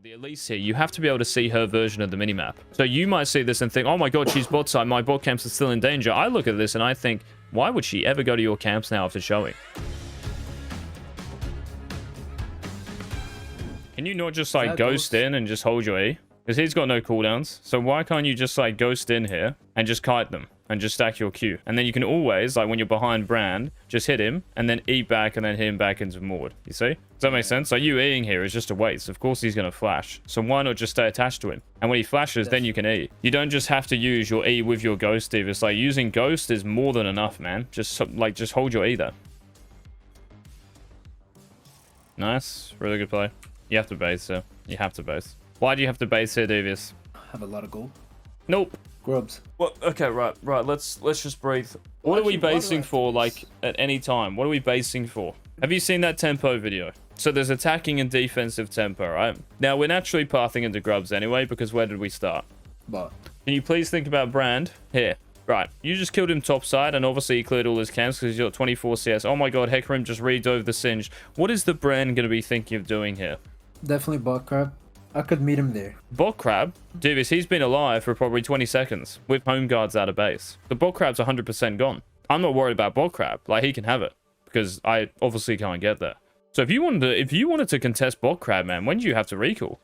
The Elise here, you have to be able to see her version of the minimap. So you might see this and think, oh my god, she's bot side, my bot camps are still in danger. I look at this and I think, why would she ever go to your camps now after showing? Can you not just like ghost in and just hold your E? Because he's got no cooldowns. So why can't you just like ghost in here and just kite them and just stack your Q? And then you can always, like when you're behind Brand, just hit him and then E back and then hit him back into Maud. You see? Does that make sense? Like you Eing here is just a waste. Of course he's going to flash. So why not just stay attached to him? And when he flashes, then you can E. You don't just have to use your E with your ghost, Steve. It's like using ghost is more than enough, man. Just hold your E there. Nice. Really good play. You have to base here. You have to base. Why do you have to base here, Devious? Have a lot of gold. Nope. Grubs. Well, okay, right. Let's just breathe. What are we basing for, like, at any time? What are we basing for? Have you seen that tempo video? So there's attacking and defensive tempo, right? Now, we're naturally pathing into grubs anyway, because where did we start? But Can you please think about Brand? Here. Right. You just killed him topside, and obviously he cleared all his camps because he's got 24 CS. Oh my god, Hecarim just redove the Singe. What is the Brand going to be thinking of doing here? definitely bot crab. I could meet him there. Bot crab? Devious, he's been alive for probably 20 seconds with home guards out of base. The bot crab's 100% gone. I'm not worried about bot crab. Like, he can have it because I obviously can't get there. So if you wanted to contest bot crab, man, when do you have to recall?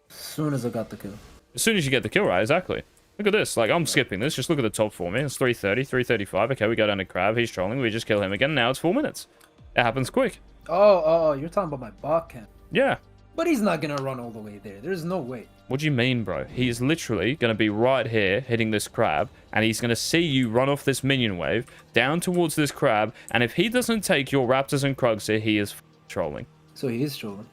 As soon as I got the kill. As soon as you get the kill, right? Exactly. Look at this. Like, I'm skipping this. Just look at the top for me. It's 330, 335. Okay, we go down to crab. He's trolling. We just kill him again. Now it's 4 minutes. It happens quick. Oh, you're talking about my bot camp. Yeah. But he's not gonna run all the way there. There's no way. What do you mean, bro? He is literally going to be right here hitting this crab, and he's going to see you run off this minion wave down towards this crab, and if he doesn't take your raptors and krugs here, he is trolling. So he is trolling.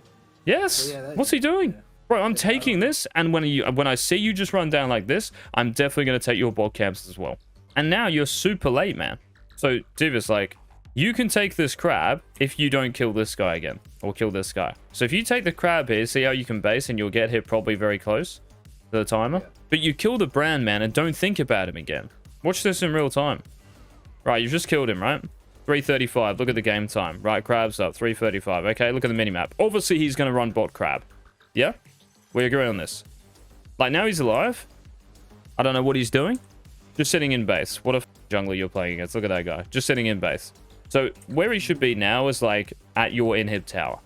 Yes. So yeah, What's he doing? Yeah. Bro, I'm taking this, and when I see you just run down like this, I'm definitely going to take your bot camps as well. And now you're super late, man. So, Devious, like, you can take this crab if you don't kill this guy again, or kill this guy. So if you take the crab here, see how you can base, and you'll get hit probably very close to the timer. Yeah. But you kill the Brand, man, and don't think about him again. Watch this in real time. Right, you've just killed him, right? 335, look at the game time. Right, crab's up, 335. Okay, look at the minimap. Obviously, he's going to run bot crab. Yeah? We agree on this. Like, now he's alive. I don't know what he's doing. Just sitting in base. What a jungler you're playing against. Look at that guy. Just sitting in base. So where he should be now is like at your inhib tower.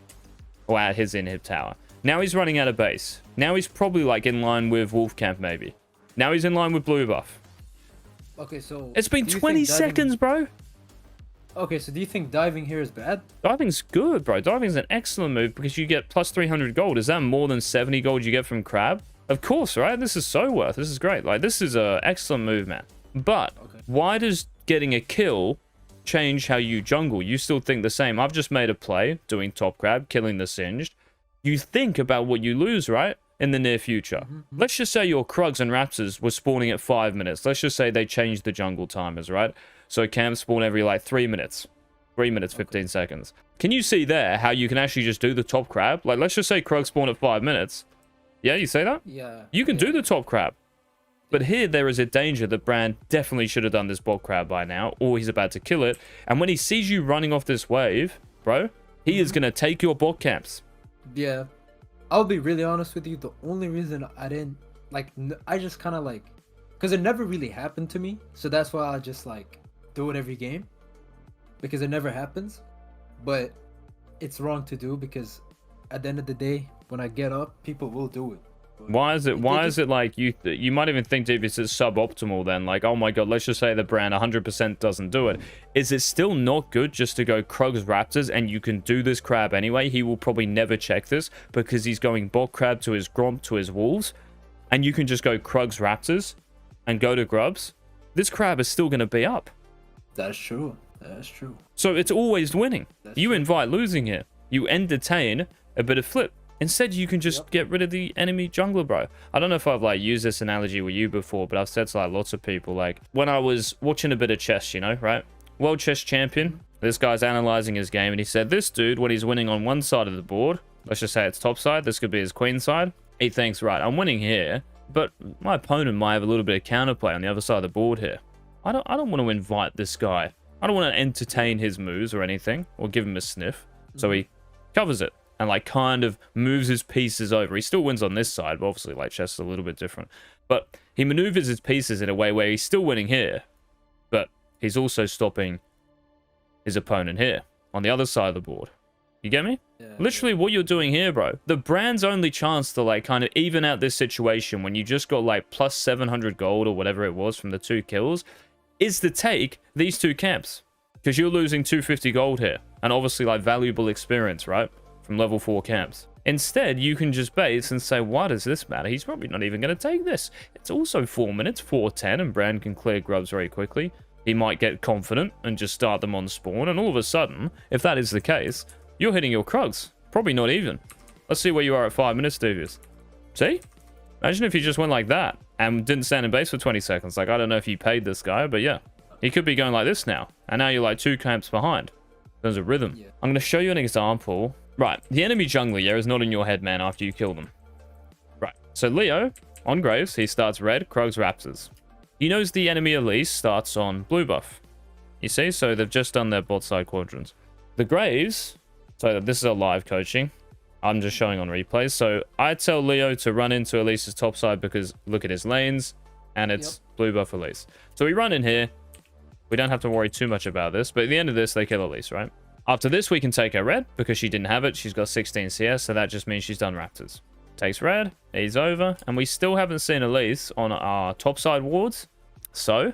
Or at his inhib tower. Now he's running out of base. Now he's probably like in line with Wolf Camp maybe. Now he's in line with Blue Buff. Okay, so... It's been 20 seconds, bro. Okay, so do you think diving here is bad? Diving's good, bro. Diving's an excellent move because you get plus 300 gold. Is that more than 70 gold you get from Crab? Of course, right? This is so worth. This is great. Like, this is an excellent move, man. But why does getting a kill change how you jungle? You still think the same. I've just made a play doing top crab, killing the Singed. You think about what you lose, right? In the near future. Let's just say your Krugs and Raptors were spawning at 5 minutes. Let's just say they changed the jungle timers, right? So camps spawn every like 3 minutes. 3 minutes, 15 seconds. Can you see there how you can actually just do the top crab? Like, let's just say Krugs spawn at 5 minutes. Yeah, you say that? Yeah. You can do the top crab. But here there is a danger that Brand definitely should have done this bot crab by now, or he's about to kill it. And when he sees you running off this wave, bro, he is going to take your bot camps. Yeah. I'll be really honest with you. The only reason I didn't, like, I just kind of like, because it never really happened to me. So that's why I just like do it every game. Because it never happens. But it's wrong to do because at the end of the day, when I get up, people will do it. Why is it like you might even think Devious is suboptimal then? Like, oh my god, let's just say the Brand 100% doesn't do it. Is it still not good just to go Krugs Raptors and you can do this crab anyway? He will probably never check this because he's going bot crab to his Gromp to his wolves. And you can just go Krugs Raptors and go to grubs. This crab is still going to be up. That's true. That's true. So it's always winning. You invite losing here. You entertain a bit of flip. Instead, you can just get rid of the enemy jungler, bro. I don't know if I've like used this analogy with you before, but I've said to like lots of people, like when I was watching a bit of chess, you know, right? World chess champion. This guy's analyzing his game, and he said this dude, when he's winning on one side of the board, let's just say it's top side, this could be his queen side. He thinks, right, I'm winning here, but my opponent might have a little bit of counterplay on the other side of the board here. I don't want to invite this guy. I don't want to entertain his moves or anything, or give him a sniff. So he covers it. and like kind of moves his pieces over. He still wins on this side, but obviously like chess is a little bit different. But he maneuvers his pieces in a way where he's still winning here, but he's also stopping his opponent here on the other side of the board. You get me? Yeah, Literally what you're doing here, bro. The brand's only chance to like kind of even out this situation when you just got like plus 700 gold or whatever it was from the 2 kills is to take these 2 camps. Because you're losing 250 gold here. And obviously like valuable experience, right? From level 4 camps. Instead, you can just base and say, why does this matter? He's probably not even going to take this. It's also 4 minutes, 4:10, and Brand can clear grubs very quickly. He might get confident and just start them on spawn. And all of a sudden, if that is the case, you're hitting your Krugs. Probably not even. Let's see where you are at 5 minutes, Devious. See? Imagine if you just went like that and didn't stand in base for 20 seconds. Like, I don't know if you paid this guy, but yeah. He could be going like this now. And now you're like 2 camps behind. There's a rhythm. Yeah. I'm going to show you an example. Right. The enemy jungler, yeah, is not in your head, man, after you kill them. Right. So Leo, on Graves, he starts red, Krugs, Raptors. He knows the enemy Elise starts on blue buff. You see? So they've just done their bot side quadrants. The Graves... So this is a live coaching. I'm just showing on replays. So I tell Leo to run into Elise's top side because look at his lanes and it's blue buff Elise. So we run in here. We don't have to worry too much about this. But at the end of this, they kill Elise, right? After this, we can take her red because she didn't have it. She's got 16 CS. So that just means she's done Raptors. Takes red. He's over. And we still haven't seen Elise on our top side wards. So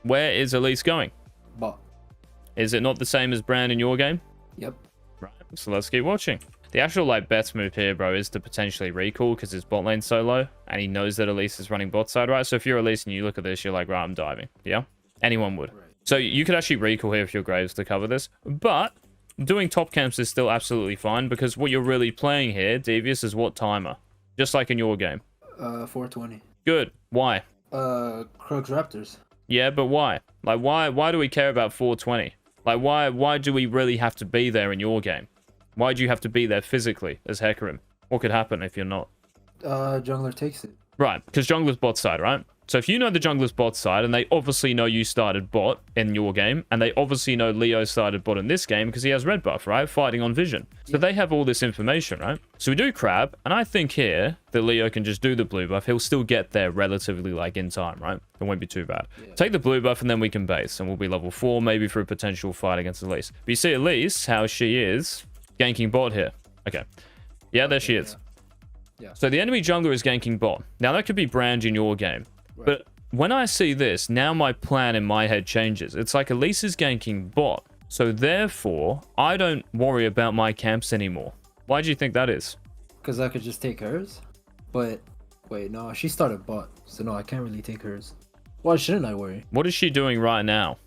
where is Elise going? Bot. Is it not the same as Brand in your game? Yep. Right, so let's keep watching. The actual like best move here, bro, is to potentially recall because his bot lane's so low and he knows that Elise is running bot side, right? So if you're Elise and you look at this, you're like, right, I'm diving. Yeah? Anyone would. Right. So you could actually recall here if you're Graves to cover this, but doing top camps is still absolutely fine because what you're really playing here, Devious, is what timer? Just like in your game. 420. Good. Why? Krugs Raptors. Yeah, but why? Like, why do we care about 420? Like, why do we really have to be there in your game? Why do you have to be there physically as Hecarim? What could happen if you're not? Jungler takes it. Right, because jungler's bot side, right? So if you know the jungler's bot side, and they obviously know you started bot in your game, and they obviously know Leo started bot in this game because he has red buff, right? Fighting on vision. So they have all this information, right? So we do crab, and I think here that Leo can just do the blue buff. He'll still get there relatively like in time, right? It won't be too bad. Yeah. Take the blue buff, and then we can base, and we'll be level 4, maybe for a potential fight against Elise. But you see Elise, how she is ganking bot here. Okay. Yeah, there she is. Yeah. So the enemy jungler is ganking bot. Now that could be Brand in your game. Right. But when I see this, now my plan in my head changes. It's like Elise is ganking bot. So therefore, I don't worry about my camps anymore. Why do you think that is? Because I could just take hers. But wait, no, she started bot. So no, I can't really take hers. Why shouldn't I worry? What is she doing right now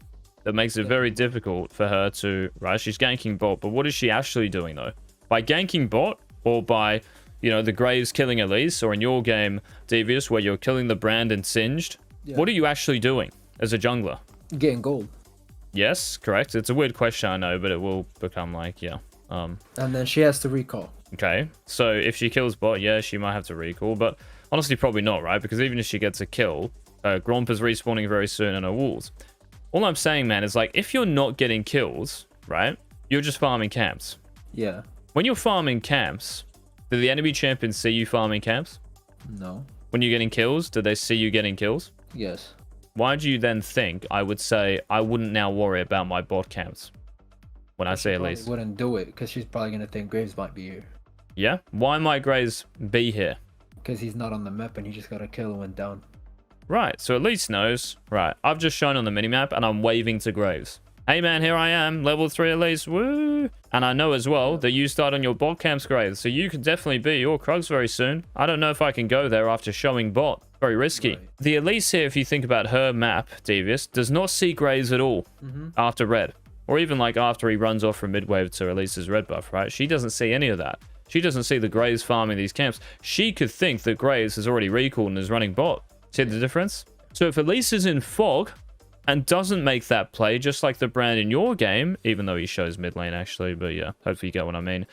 that makes it very difficult for her to... Right, she's ganking bot. But what is she actually doing though? By ganking bot or by... You know, the Graves killing Elise, or in your game, Devious, where you're killing the Brand and Singed. Yeah. What are you actually doing as a jungler? Getting gold. Yes, correct. It's a weird question, I know, but it will become like, yeah. And then she has to recall. Okay, so if she kills bot, yeah, she might have to recall, but honestly, probably not, right? Because even if she gets a kill, Gromp is respawning very soon in her walls. All I'm saying, man, is like, if you're not getting kills, right, you're just farming camps. Yeah. When you're farming camps... Do the enemy champions see you farming camps? No. When you're getting kills, do they see you getting kills? Yes. Why do you then think I would say I wouldn't now worry about my bot camps? When I say Elise. She wouldn't do it because she's probably going to think Graves might be here. Yeah? Why might Graves be here? Because he's not on the map and he just got a kill and went down. Right, so Elise knows. Right, I've just shown on the minimap and I'm waving to Graves. Hey man, here I am, level 3 Elise, woo! And I know as well that you start on your bot camps, Graves, so you could definitely be your Krugs very soon. I don't know if I can go there after showing bot. Very risky. Right. The Elise here, if you think about her map, Devious, does not see Graves at all after red. Or even like after he runs off from midwave to Elise's red buff, right? She doesn't see any of that. She doesn't see the Graves farming these camps. She could think that Graves has already recalled and is running bot. See the difference? So if Elise is in fog... and doesn't make that play, just like the Brand in your game, even though he shows mid lane actually, but yeah, hopefully you get what I mean.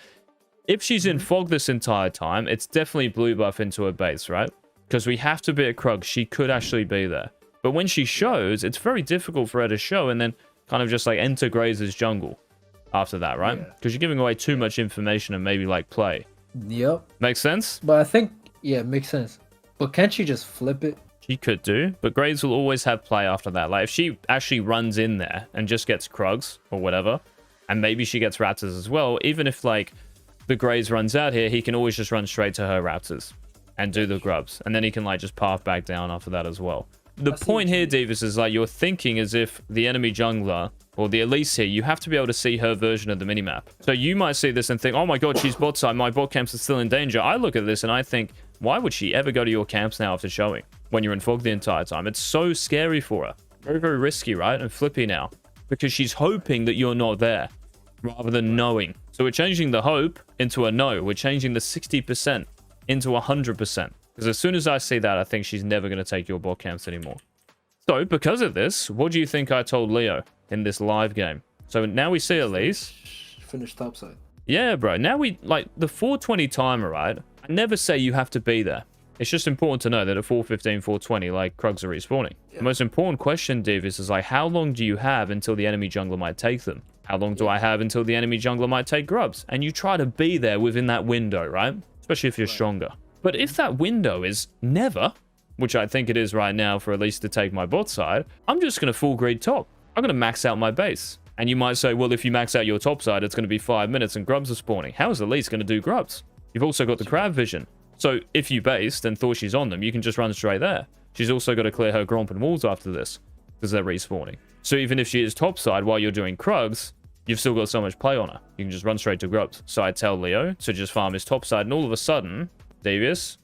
If she's in fog this entire time, it's definitely blue buff into her base, right? Because we have to be at Krug, she could actually be there. But when she shows, it's very difficult for her to show and then kind of just like enter Graves' jungle. after that, right? Yeah. Because you're giving away too much information and maybe like play. Yep. Makes sense? But I think, yeah, it makes sense. But can't she just flip it? She could do, but Graves will always have play after that. Like, if she actually runs in there and just gets Krugs or whatever, and maybe she gets Raptors as well, even if, like, the Graves runs out here, he can always just run straight to her Raptors and do the grubs. And then he can, like, just path back down after that as well. The point here, Devious, is, like, you're thinking as if the enemy jungler, or the Elise here, you have to be able to see her version of the minimap. So you might see this and think, oh my god, she's bot side, my bot camps are still in danger. I look at this and I think, why would she ever go to your camps now after showing? When you're in fog the entire time. It's so scary for her. Very, very risky, right? And flippy now. Because she's hoping that you're not there. Rather than knowing. So we're changing the hope into a no. We're changing the 60% into 100%. Because as soon as I see that, I think she's never going to take your bot camps anymore. So, because of this, what do you think I told Leo in this live game? So now we see Elise. Finish topside. Yeah, bro. Now we, like, the 420 timer, right? I never say you have to be there. It's just important to know that at 4:15, 4:20, like, Krugs are respawning. Yeah. The most important question, Devious, is like, how long do you have until the enemy jungler might take them? How long do I have until the enemy jungler might take grubs? And you try to be there within that window, right? Especially if you're stronger. But if that window is never, which I think it is right now for Elise to take my bot side, I'm just going to full greed top. I'm going to max out my base. And you might say, well, if you max out your top side, it's going to be 5 minutes and grubs are spawning. How is Elise going to do grubs? You've also got the crab vision. So if you based and thought she's on them, you can just run straight there. She's also got to clear her gromp and walls after this because they're respawning. So even if she is topside while you're doing Krugs, you've still got so much play on her. You can just run straight to grubs. So I tell Leo to just farm his topside, and all of a sudden, Devious,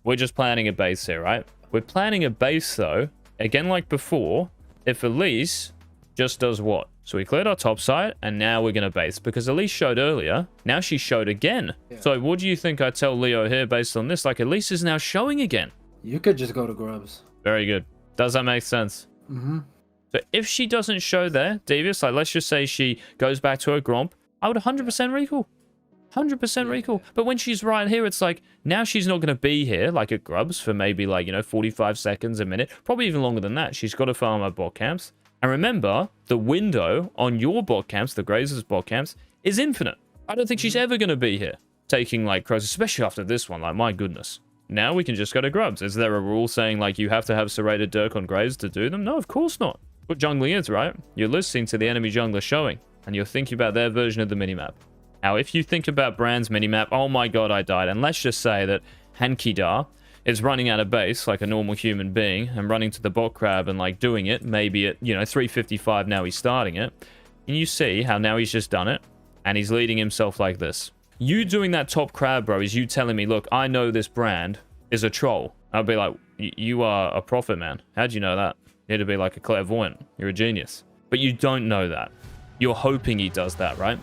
we're just planning a base here, right? We're planning a base though, again like before, if Elise just does what? So we cleared our top side, and now we're going to base. Because Elise showed earlier, now she showed again. Yeah. So what do you think I tell Leo here based on this? Like, Elise is now showing again. You could just go to grubs. Very good. Does that make sense? Mm-hmm. So if she doesn't show there, Devious, like, let's just say she goes back to her gromp, I would 100% recall. 100% recall. But when she's right here, it's like, now she's not going to be here, like at grubs, for maybe, like, you know, 45 seconds, a minute. Probably even longer than that. She's got to farm her bot camps. And remember, the window on your bot camps, the Grazer's bot camps, is infinite. I don't think she's ever going to be here taking, like, crows, especially after this one. Like, my goodness. Now we can just go to grubs. Is there a rule saying, like, you have to have serrated Dirk on Graves to do them? No, of course not. What jungling is, right? You're listening to the enemy jungler showing, and you're thinking about their version of the minimap. Now, if you think about Brand's minimap, oh my god, I died. And let's just say that Hankidar is running out of base like a normal human being and running to the bot crab and, like, doing it. Maybe at, you know, 3:55 now he's starting it. And you see how now he's just done it, and he's leading himself like this. You doing that top crab, bro, is you telling me, look, I know this Brand is a troll. I'll be like, you are a prophet, man. How'd you know that? You need to be like a clairvoyant. You're a genius. But you don't know that. You're hoping he does that, right?